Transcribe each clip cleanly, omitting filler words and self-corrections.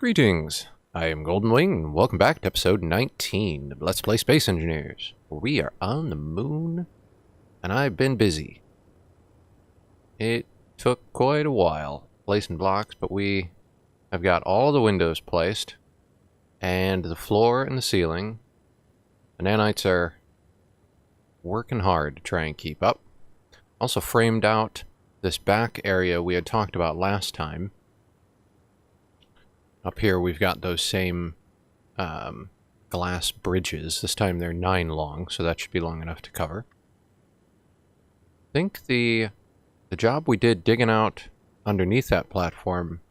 Greetings, I am GoldenWing, and welcome back to episode 19 of Let's Play Space Engineers, where we are on the moon, and I've been busy. It took quite a while placing blocks, but we have got all the windows placed, and the floor and the ceiling. The nanites are working hard to try and keep up. Also framed out this back area we had talked about last time. Up here we've got those same glass bridges. This time they're 9 long, so that should be long enough to cover. I think the job we did digging out underneath that platform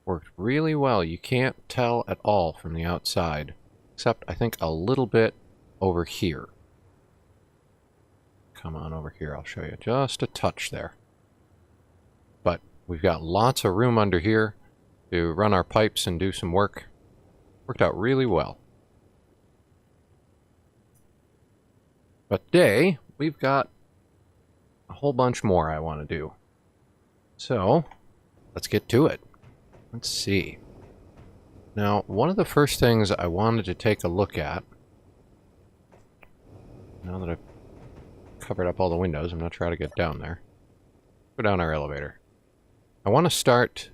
worked really well. You can't tell at all from the outside, except I think a little bit over here. Come on over here, I'll show you. Just a touch there. But we've got lots of room under here to run our pipes and do some work. Worked out really well. But today, we've got a whole bunch more I want to do. So, let's get to it. Let's see. Now, one of the first things I wanted to take a look at, now that I've covered up all the windows, I'm going to try to get down there. Go down our elevator. I want to start...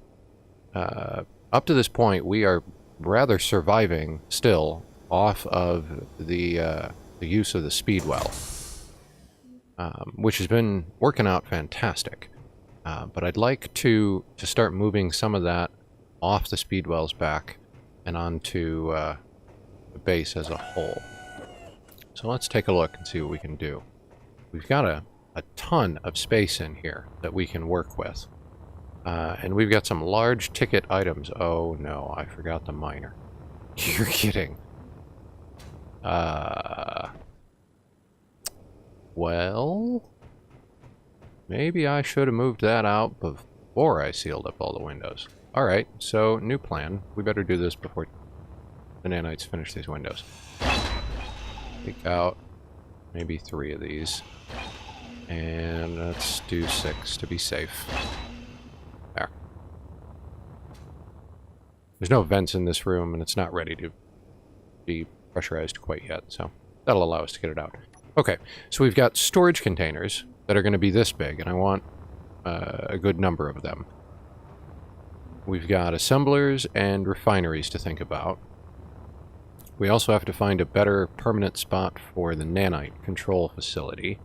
up to this point, we are rather surviving still off of the use of the speed well, which has been working out fantastic. But I'd like to start moving some of that off the speed wells back and onto the base as a whole. So let's take a look and see what we can do. We've got a ton of space in here that we can work with. And we've got some large ticket items. Oh no, I forgot the miner. You're kidding. Well, maybe I should have moved that out before I sealed up all the windows. Alright, so new plan. We better do this before the nanites finish these windows. Take out maybe 3 of these. And let's do 6 to be safe. There. There's no vents in this room, and it's not ready to be pressurized quite yet, so that'll allow us to get it out. Okay, so we've got storage containers that are going to be this big, and I want a good number of them. We've got assemblers and refineries to think about. We also have to find a better permanent spot for the nanite control facility.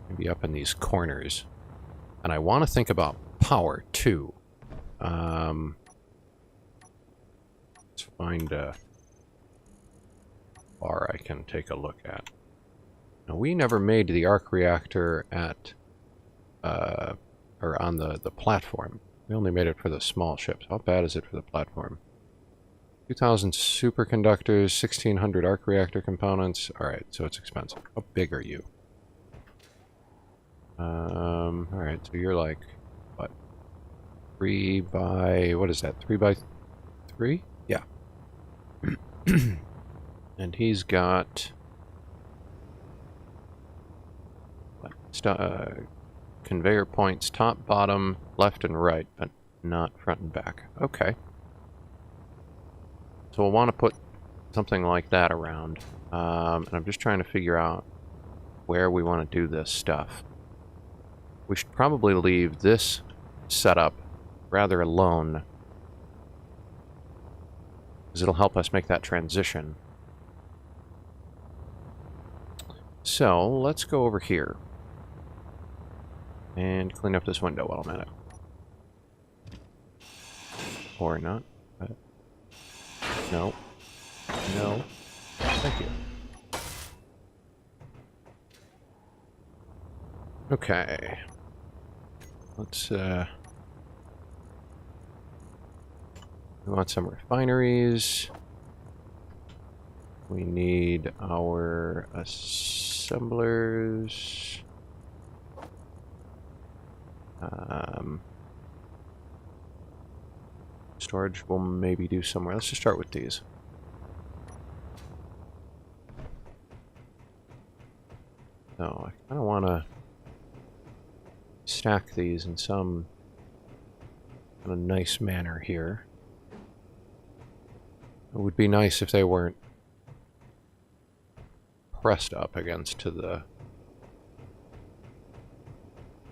Maybe up in these corners. And I want to think about power, too. Let's find a bar I can take a look at. Now, we never made the arc reactor at, or on the platform. We only made it for the small ships. How bad is it for the platform? 2,000 superconductors, 1,600 arc reactor components. Alright, so it's expensive. How big are you? Alright, so you're like, what? 3 by, what is that? 3 by 3? Yeah. And he's got, what, conveyor points, top, bottom, left, and right, but not front and back. Okay. So we'll want to put something like that around. And I'm just trying to figure out where we want to do this stuff. We should probably leave this setup rather alone, because it'll help us make that transition. So, let's go over here and clean up this window while I'm at it. Or not. No. No. Thank you. Okay. Let's, we want some refineries. We need our assemblers. Storage we'll maybe do somewhere. Let's just start with these. So, I kind of want to stack these in some kind of nice manner here. It would be nice if they weren't pressed up against to the...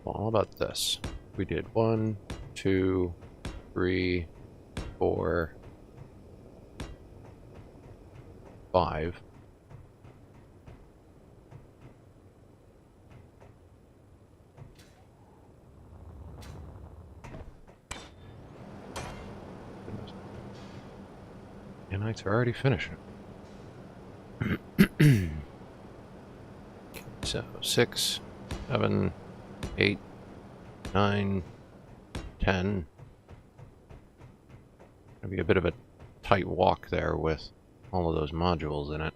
Well, how about this? We did 1, 2, 3, 4, 5. Nanites are already finishing. So 6, 7, 8, 9, 10. Gonna be a bit of a tight walk there with all of those modules in it.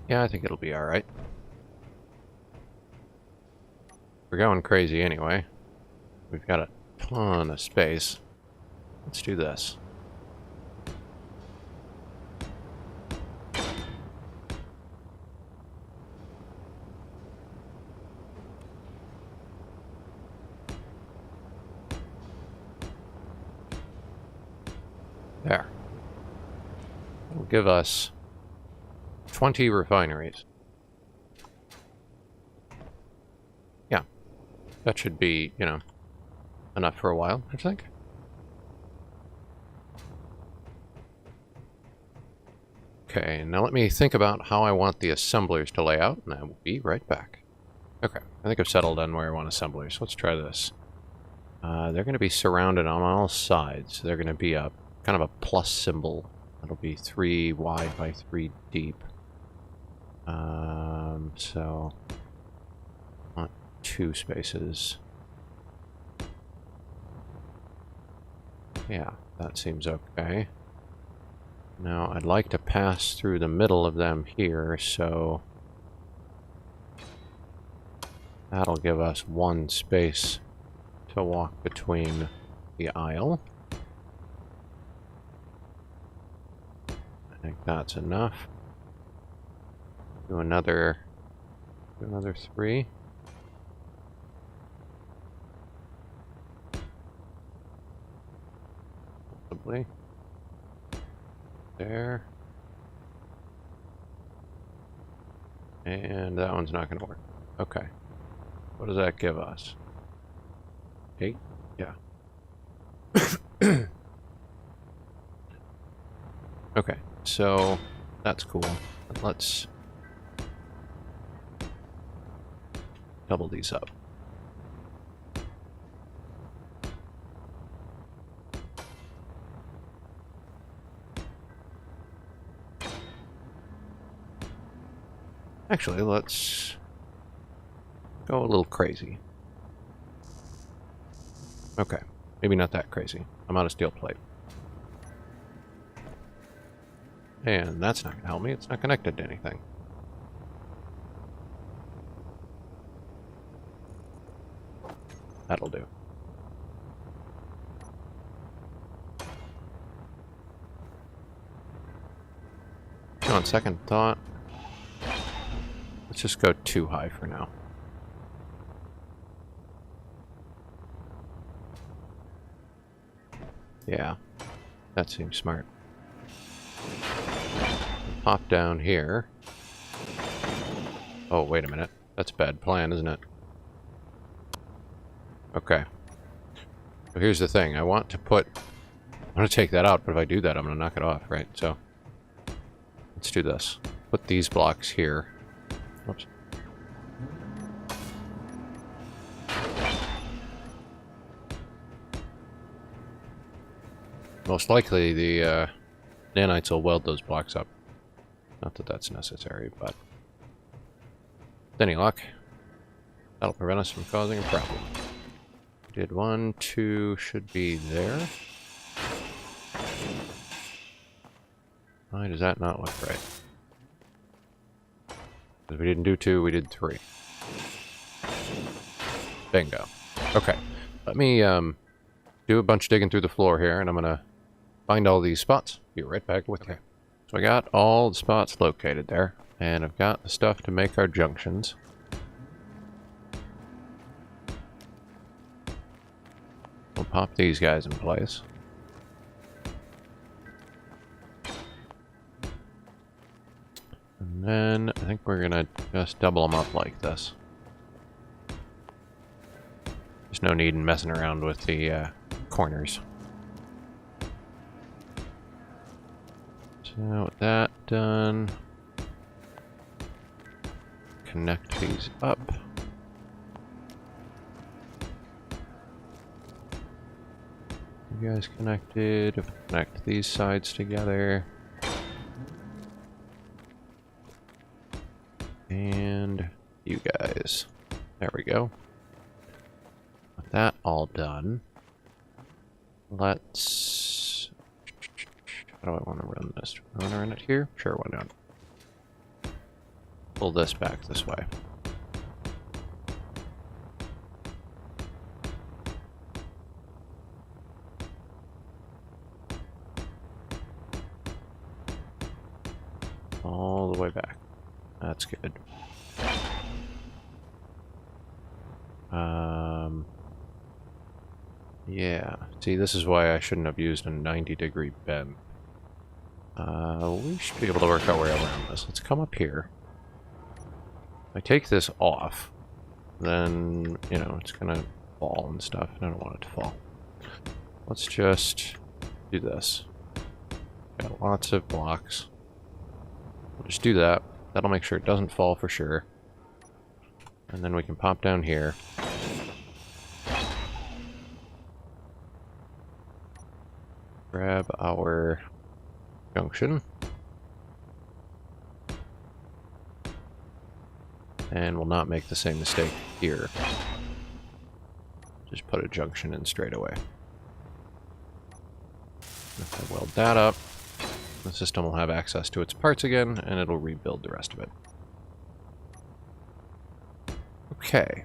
Yeah, I think it'll be alright. We're going crazy anyway. We've got a ton of space. Let's do this. There. It'll give us 20 refineries. Yeah. That should be, you know, enough for a while, I think. Okay, now let me think about how I want the assemblers to lay out, and I will be right back. Okay, I think I've settled on where I want assemblers. Let's try this. They're going to be surrounded on all sides. They're going to be a kind of a plus symbol. It'll be 3 wide by 3 deep. So not 2 spaces. Yeah, that seems okay. Now, I'd like to pass through the middle of them here, so that'll give us 1 space to walk between the aisle. I think that's enough. Do another 3. Possibly. There. And that one's not going to work. Okay. What does that give us? 8? Yeah. Okay, so that's cool. Let's double these up. Actually, let's go a little crazy. Okay, maybe not that crazy. I'm out of steel plate. And that's not going to help me. It's not connected to anything. That'll do. On second thought, let's just go too high for now. Yeah, that seems smart. Pop down here. Oh, wait a minute. That's a bad plan, isn't it? Okay. So here's the thing. I want to take that out, but if I do that, I'm going to knock it off, right? So, let's do this. Put these blocks here. Oops. Most likely, the nanites will weld those blocks up. Not that that's necessary, but with any luck, that'll prevent us from causing a problem. Did 1, 2, should be there. Why does that not look right? Because we didn't do 2, we did 3. Bingo. Okay, let me do a bunch of digging through the floor here, and I'm gonna find all these spots. Be right back with you. So I got all the spots located there, and I've got the stuff to make our junctions. pop these guys in place. And then I think we're gonna just double them up like this. There's no need in messing around with the corners. So with that done, connect these up. You guys connected. Connect these sides together. And you guys. There we go. With that all done, let's... How do I want to run this? Do I want to run it here? Sure, why not? Pull this back this way. All the way back. That's good. Yeah. See, this is why I shouldn't have used a 90-degree bend. We should be able to work our way around this. Let's come up here. If I take this off, then, you know, it's gonna fall and stuff, and I don't want it to fall. Let's just do this. Got lots of blocks. We'll just do that. That'll make sure it doesn't fall for sure. And then we can pop down here. Grab our junction. And we'll not make the same mistake here. Just put a junction in straight away. If I weld that up, the system will have access to its parts again, and it'll rebuild the rest of it. Okay.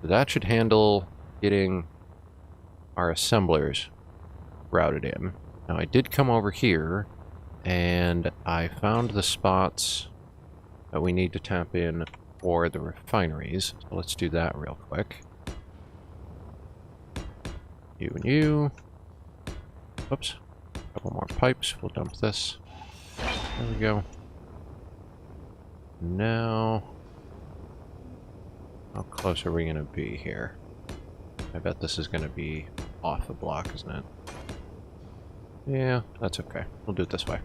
That should handle getting our assemblers routed in. Now I did come over here, and I found the spots that we need to tap in for the refineries. So let's do that real quick. You and you. Oops. A couple more pipes. We'll dump this. There we go. Now, how close are we going to be here? I bet this is going to be off the block, isn't it? Yeah, that's okay. We'll do it this way.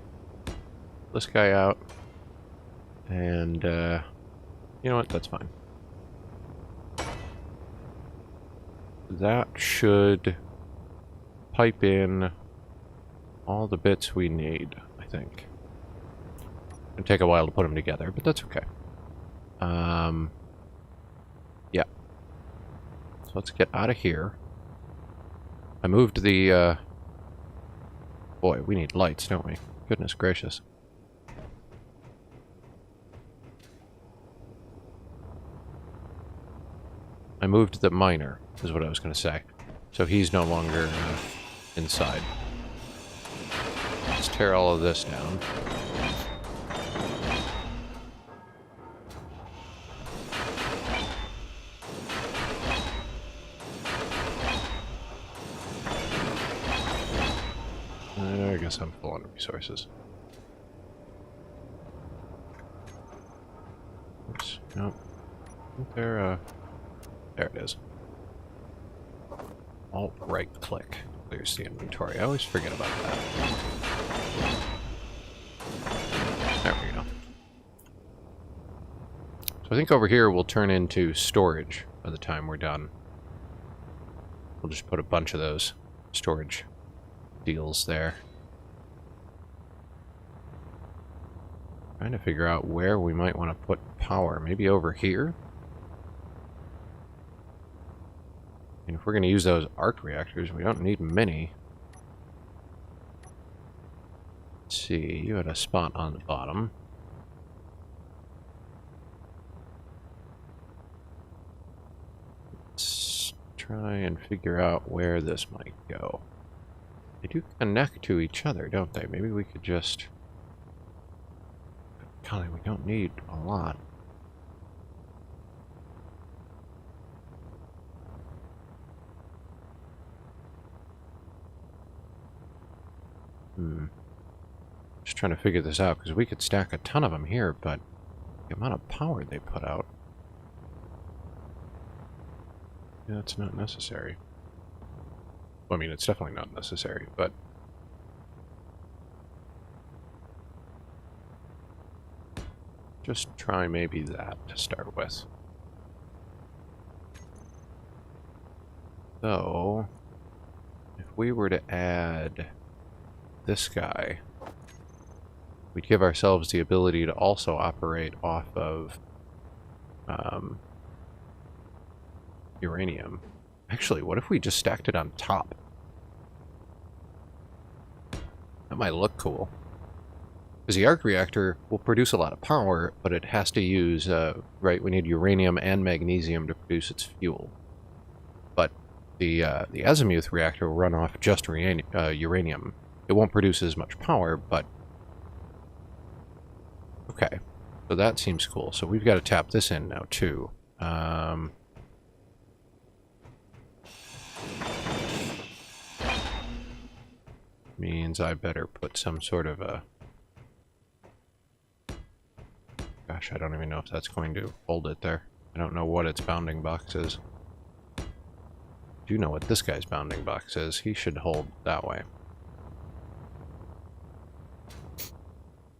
This guy out. And, you know what? That's fine. That should pipe in all the bits we need, I think. It'll take a while to put them together, but that's okay. Yeah. So let's get out of here. I moved the, boy, we need lights, don't we? Goodness gracious. I moved the miner, is what I was going to say. So he's no longer inside. Let's tear all of this down. I guess I'm full on resources. Oops, nope. There it is. Alt right click clears the inventory. I always forget about that. There we go. So I think over here will turn into storage by the time we're done. We'll just put a bunch of those storage deals there. Trying to figure out where we might want to put power. Maybe over here? And if we're going to use those arc reactors, we don't need many. Let's see, you had a spot on the bottom. Let's try and figure out where this might go. They do connect to each other, don't they? Maybe we could just... Golly, we don't need a lot. Just trying to figure this out, because we could stack a ton of them here, but the amount of power they put out... Yeah, it's not necessary. Well, I mean, it's definitely not necessary, but... Just try maybe that to start with. So, if we were to add this guy, we'd give ourselves the ability to also operate off of uranium. Actually, what if we just stacked it on top? That might look cool. Because the arc reactor will produce a lot of power, but it has to use, right, we need uranium and magnesium to produce its fuel. But the azimuth reactor will run off just uranium. It won't produce as much power, but... Okay, so that seems cool. So we've got to tap this in now, too. Means I better put some sort of a... Gosh, I don't even know if that's going to hold it there. I don't know what its bounding box is. I do know what this guy's bounding box is. He should hold that way.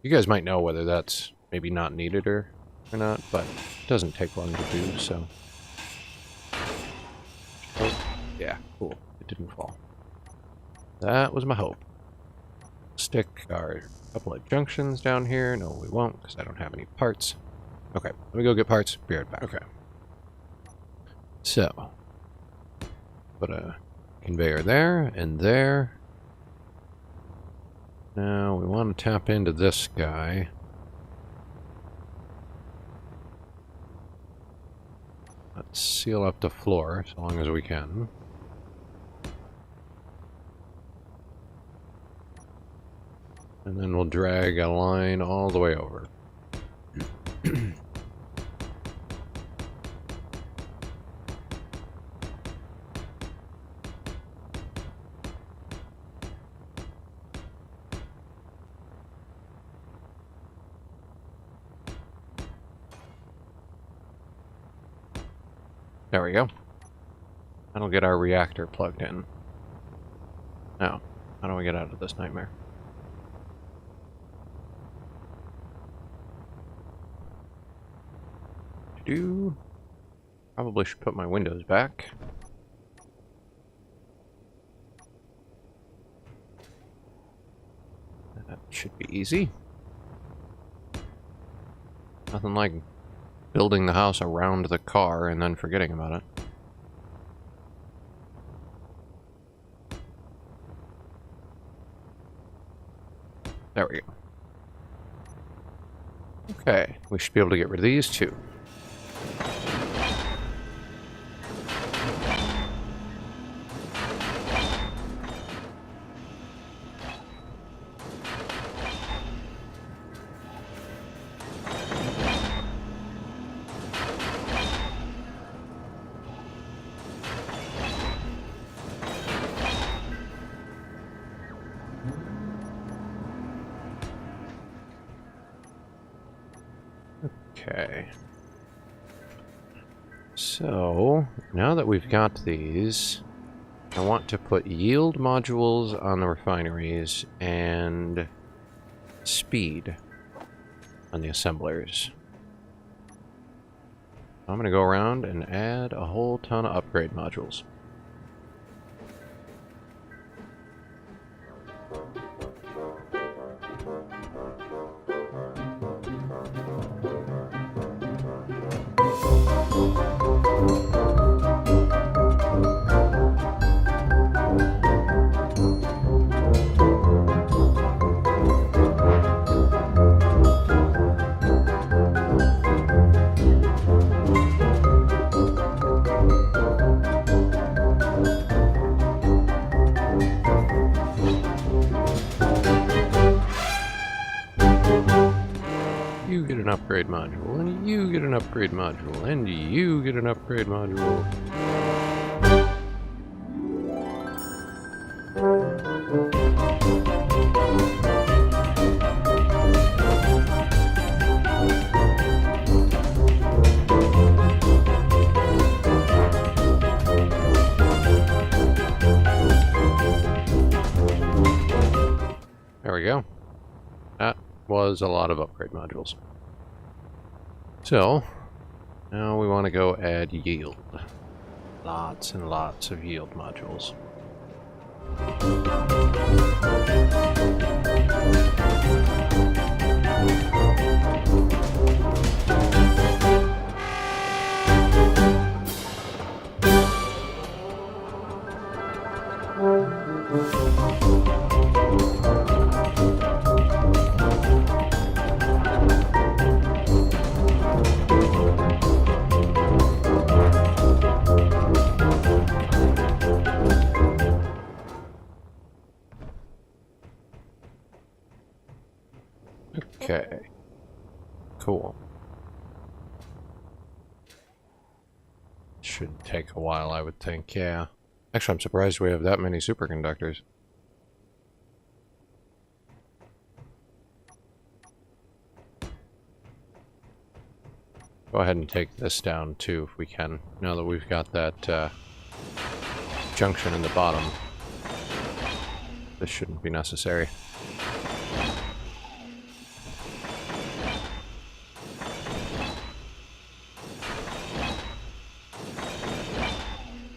You guys might know whether that's maybe not needed or not, but it doesn't take long to do, so... Oh, yeah, cool. It didn't fall. That was my hope. Stick our couple of junctions down here. No, we won't, because I don't have any parts. Okay, let me go get parts. Be right back. Okay. So, put a conveyor there and there. Now, we want to tap into this guy. Let's seal up the floor as long as we can. And then we'll drag a line all the way over. There we go. That'll get our reactor plugged in. Now, how do we get out of this nightmare? Probably should put my windows back. That should be easy. Nothing like building the house around the car and then forgetting about it. There we go. Okay, we should be able to get rid of these two. Okay. So, now that we've got these, I want to put yield modules on the refineries and speed on the assemblers. I'm going to go around and add a whole ton of upgrade modules. You get an upgrade module, and you get an upgrade module, and you get an upgrade module. we go. That was a lot of upgrade modules. So, now we want to go add yield. Lots and lots of yield modules. Okay. Cool. Should take a while, I would think, yeah. Actually, I'm surprised we have that many superconductors. Go ahead and take this down, too, if we can, now that we've got that junction in the bottom. This shouldn't be necessary.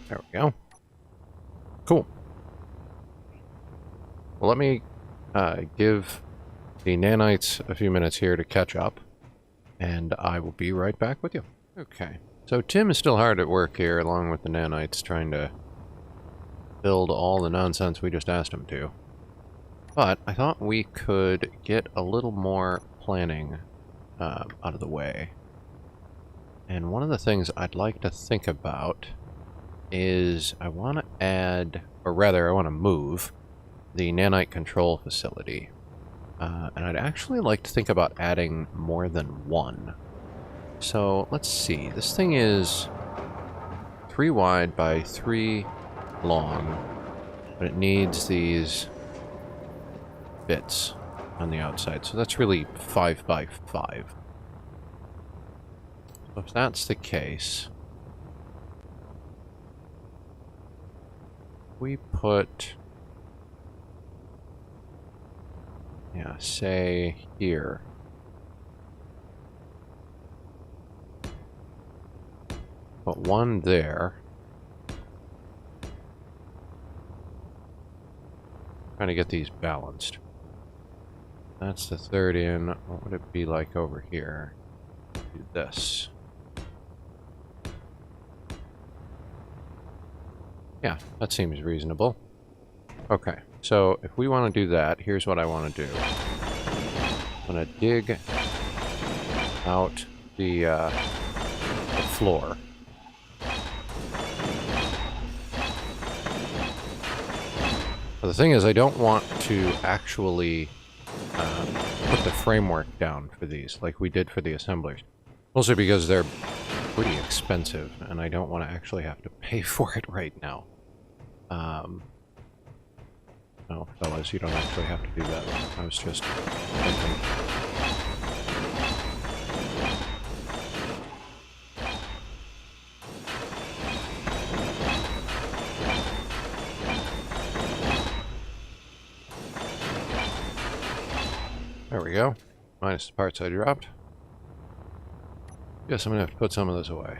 There we go. Cool. Well, let me give the nanites a few minutes here to catch up, and I will be right back with you. Okay. So Tim is still hard at work here, along with the nanites, trying to build all the nonsense we just asked him to. But I thought we could get a little more planning out of the way. And one of the things I'd like to think about is I want to add, or rather I want to move, the nanite control facility. And I'd actually like to think about adding more than one. So let's see, this thing is 3 wide by 3 long, but it needs these bits on the outside, so that's really 5 by 5. So if that's the case, we put, yeah, say here. Put one there. Trying to get these balanced. That's the 3rd in. What would it be like over here? Do this. Yeah, that seems reasonable. Okay, so if we want to do that, here's what I want to do. I'm going to dig out the floor. But the thing is, I don't want to actually put the framework down for these, like we did for the assemblers. Mostly because they're pretty expensive, and I don't want to actually have to pay for it right now. No, fellas, you don't actually have to do that. I was just thinking. There we go. Minus the parts I dropped. Guess I'm gonna have to put some of this away.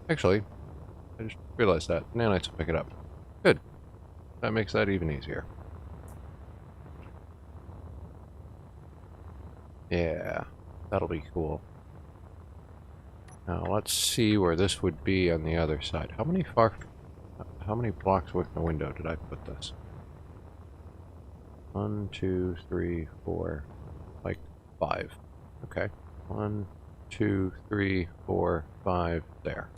Actually, I just realized that. Nanites will pick it up. Good. That makes that even easier. Yeah, that'll be cool. Now let's see where this would be on the other side. How many blocks with the window did I put this? 1, 2, 3, 4, like 5. Okay. 1, 2, 3, 4, 5, there.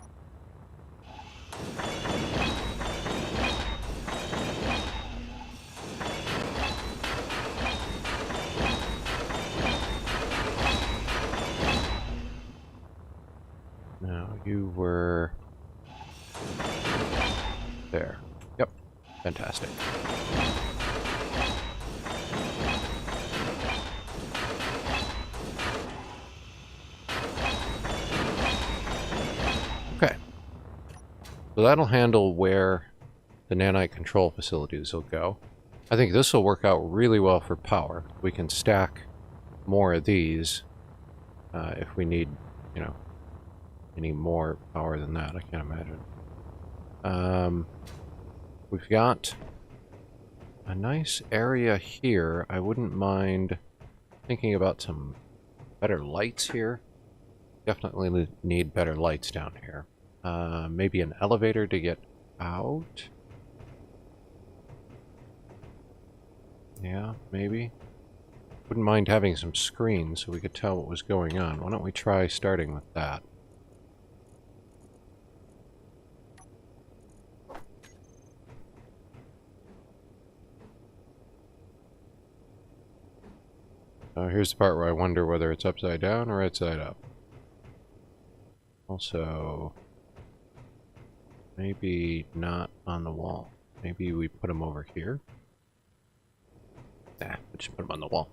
Now you were there. Yep. Fantastic. Okay. So that'll handle where the nanite control facilities will go. I think this will work out really well for power. We can stack more of these if we need, you know, any more power than that. I can't imagine. We've got a nice area here. I wouldn't mind thinking about some better lights here. Definitely need better lights down here. Maybe an elevator to get out. Yeah, maybe. Wouldn't mind having some screens so we could tell what was going on. Why don't we try starting with that? Here's the part where I wonder whether it's upside down or right side up. Also, maybe not on the wall. Maybe we put them over here. Nah, we just put them on the wall.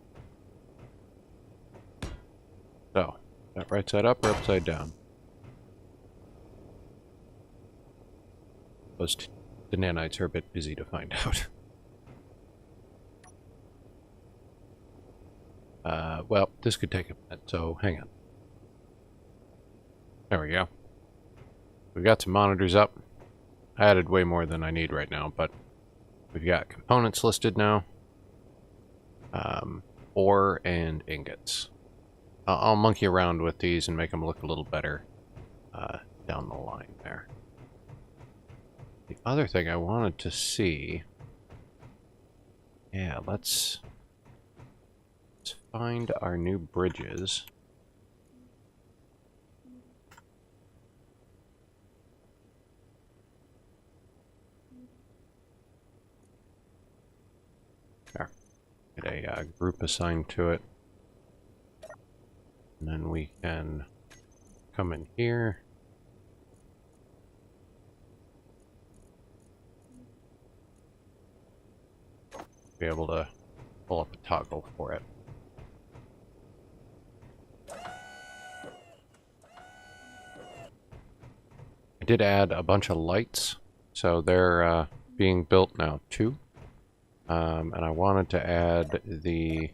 So, is that right side up or upside down? Those the nanites are a bit busy to find out. Well, this could take a minute, so hang on. There we go. We've got some monitors up. I added way more than I need right now, but we've got components listed now. Ore and ingots. I'll monkey around with these and make them look a little better down the line there. The other thing I wanted to see... Yeah, let's find our new bridges. There. Get a group assigned to it. And then we can come in here. Be able to pull up a toggle for it. I did add a bunch of lights, so they're being built now too. And I wanted to add the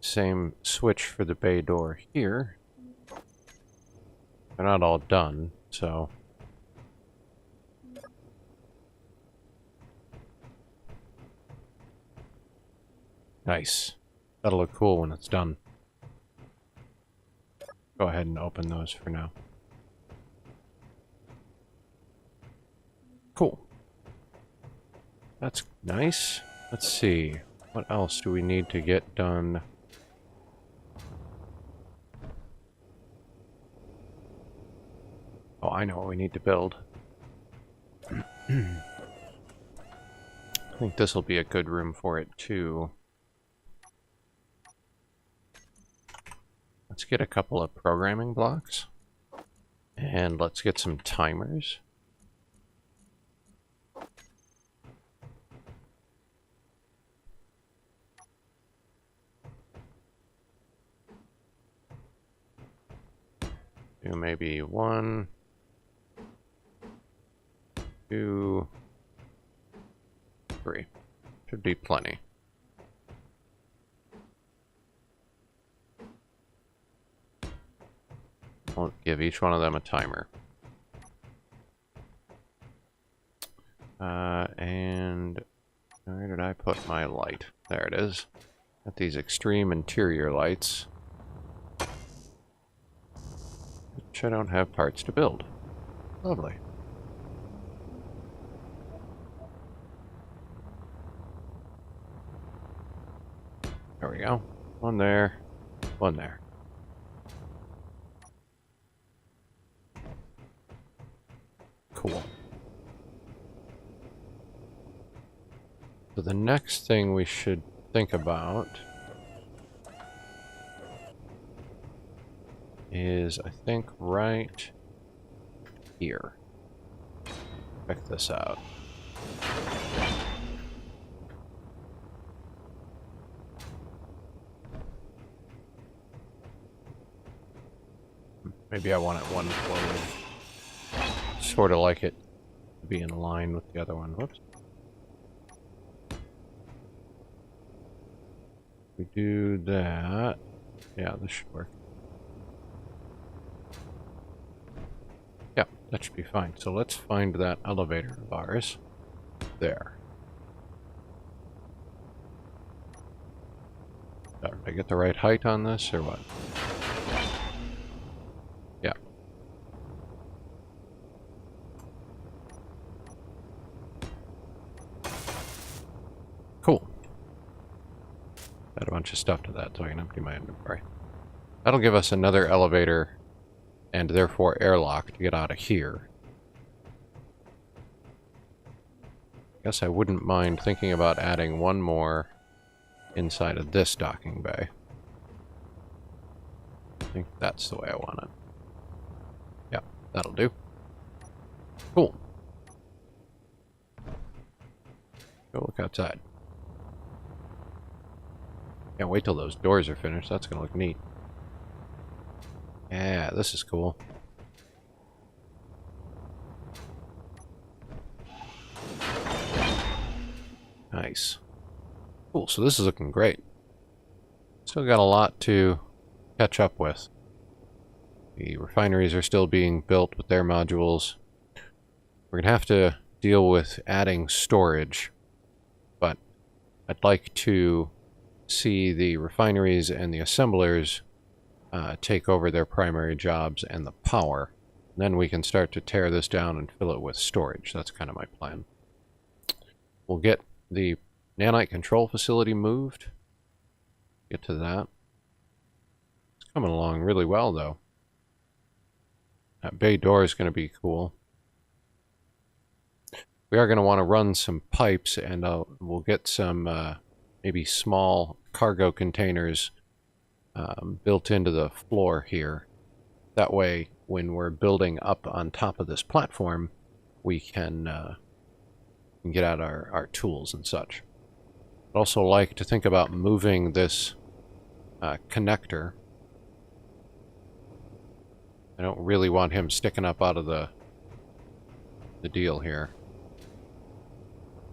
same switch for the bay door here. They're not all done, so... Nice. That'll look cool when it's done. Go ahead and open those for now. Cool. That's nice. Let's see. What else do we need to get done? Oh, I know what we need to build. I think this will be a good room for it, too. Let's get a couple of programming blocks. And let's get some timers. Do maybe 1, 2, 3. Should be plenty. I'll give each one of them a timer. And where did I put my light? There it is. Got these extreme interior lights, which I don't have parts to build. Lovely. There we go. One there, one there. Cool. So the next thing we should think about is, I think, right here. Check this out. Maybe I want it one forward. Sort of like it to be in line with the other one. Whoops. We do that. Yeah, this should work. Yeah, that should be fine. So let's find that elevator of ours. There. Did I get the right height on this, or what? Yeah. Cool. Add a bunch of stuff to that so I can empty my inventory. That'll give us another elevator, and therefore airlock, to get out of here. Guess I wouldn't mind thinking about adding one more inside of this docking bay. I think that's the way I want it. Yeah, that'll do. Cool. Go look outside. Can't wait till those doors are finished. That's gonna look neat. Yeah, this is cool. Nice. Cool, so this is looking great. Still got a lot to catch up with. The refineries are still being built with their modules. We're gonna have to deal with adding storage, but I'd like to see the refineries and the assemblers take over their primary jobs and the power. And then we can start to tear this down and fill it with storage. That's kind of my plan. We'll get the nanite control facility moved. Get to that. It's coming along really well, though. That bay door is going to be cool. We are going to want to run some pipes, and we'll get some maybe small cargo containers built into the floor here. That way, when we're building up on top of this platform, we can get out our tools and such. I'd also like to think about moving this connector. I don't really want him sticking up out of the deal here.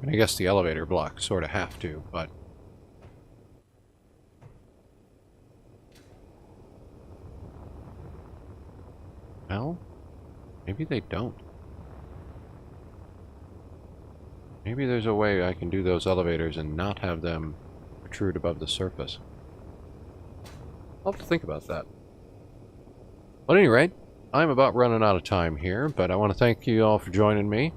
And I guess the elevator blocks sort of have to, but... Well, maybe they don't. Maybe there's a way I can do those elevators and not have them protrude above the surface. I'll have to think about that. But at any rate, I'm about running out of time here, but I want to thank you all for joining me.